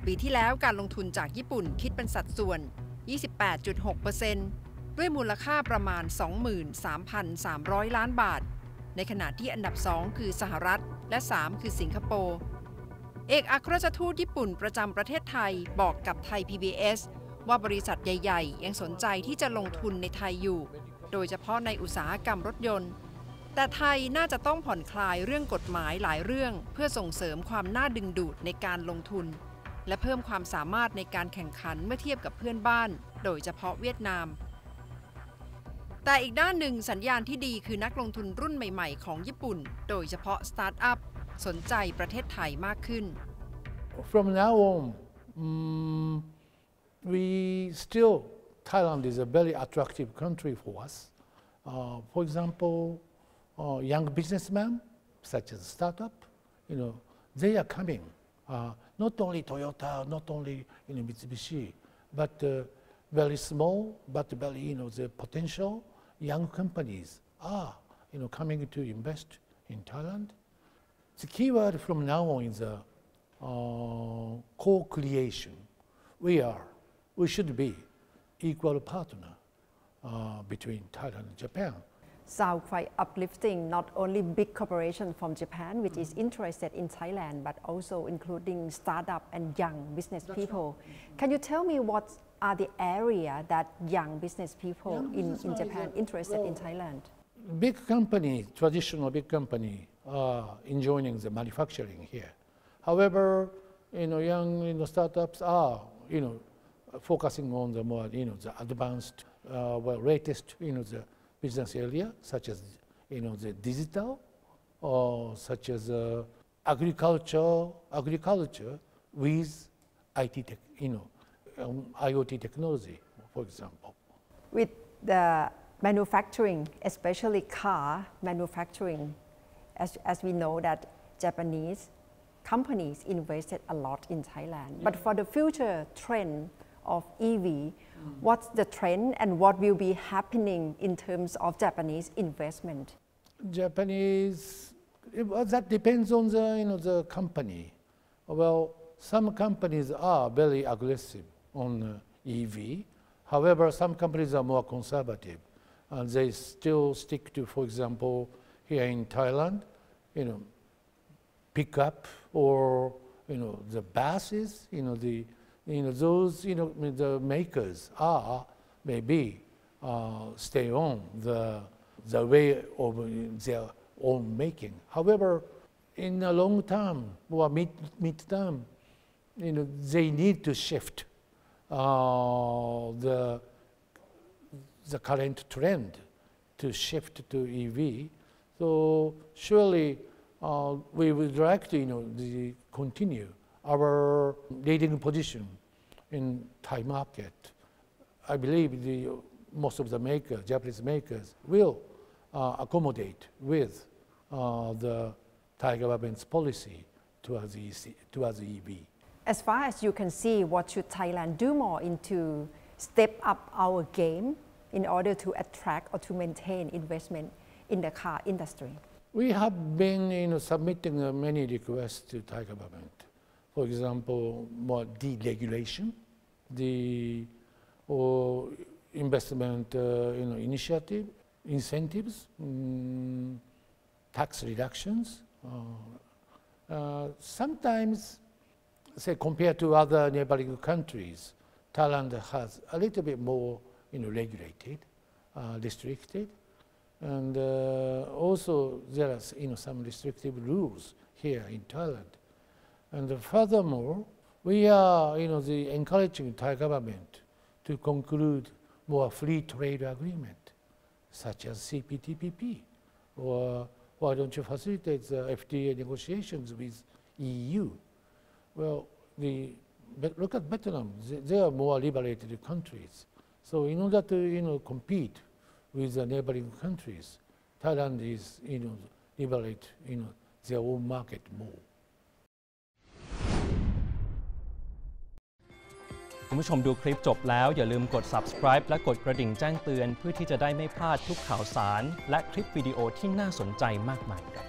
ปีที่แล้วการลงทุนจากญี่ปุ่นคิดเป็นสัดส่วน 28.6% ด้วยมูลค่าประมาณ 23,300 ล้านบาทในขณะที่อันดับ 2 คือสหรัฐและ 3 คือสิงคโปร์เอกอัครราชทูตญี่ปุ่นประจำประเทศไทยบอกกับไทย PBS ว่าบริษัทใหญ่ๆยังสนใจที่จะลงทุนในไทยอยู่โดยเฉพาะในอุตสาหกรรมรถยนต์แต่ไทยน่าจะต้องผ่อนคลายเรื่องกฎหมายหลายเรื่องเพื่อส่งเสริมความน่าดึงดูดในการลงทุนและเพิ่มความสามารถในการแข่งขันเมื่อเทียบกับเพื่อนบ้านโดยเฉพาะเวียดนามแต่อีกด้านหนึ่งสัญญาณที่ดีคือนักลงทุนรุ่นใหม่ๆของญี่ปุ่นโดยเฉพาะสตาร์ทอัพสนใจประเทศไทยมากขึ้น From now on, we still Thailand is a very attractive country for us. For example, young businessmen such as startup, they are coming. Not only Toyota, not only Mitsubishi, but very small, but very the potential young companies are coming to invest in Thailand. The key word from now on is co-creation. We should be equal partner between Thailand and Japan. Sound quite uplifting, not only big corporation from Japan which is interested in Thailand, but also including startup and young business people. Can you tell me what are the area that young business people in Japan interested in Thailand? Big company, traditional big company are enjoying the manufacturing here. However, young startups are focusing on the more the advanced, latest the business area, such as the digital, or such as agriculture with IT tech, IoT technology, for example. With the manufacturing, especially car manufacturing, as we know that Japanese companies invested a lot in Thailand. But for the future trend of EV, what's the trend and what will be happening in terms of Japanese investment? Japanese, that depends on the company. Well, some companies are very aggressive on EV. However, some companies are more conservative, and they still stick to, for example, here in Thailand, pickup or the buses, those the makers are maybe stay on the way of their own making. However, in the long term or mid-term, they need to shift the current trend to shift to EV. So surely we would like to continue our leading position in Thai market. I believe most of the Japanese makers will accommodate with the Thai government's policy towards EV. As far as you can see, what should Thailand do more into step up our game in order to attract or to maintain investment in the car industry? We have been submitting many requests to Thai government. For example, more deregulation, or investment initiative, incentives, tax reductions. Sometimes, say compared to other neighboring countries, Thailand has a little bit more regulated, restricted, and also there are some restrictive rules here in Thailand. And furthermore, we are encouraging Thai government to conclude more free trade agreement, such as CPTPP, or why don't you facilitate the FTA negotiations with EU? Well, look at Vietnam; they are more liberated countries. So in order to compete with the neighboring countries, Thailand is liberate their own market more. คุณผู้ชมดูคลิปจบแล้วอย่าลืมกด subscribe และกดกระดิ่งแจ้งเตือนเพื่อที่จะได้ไม่พลาดทุกข่าวสารและคลิปวิดีโอที่น่าสนใจมากมายครับ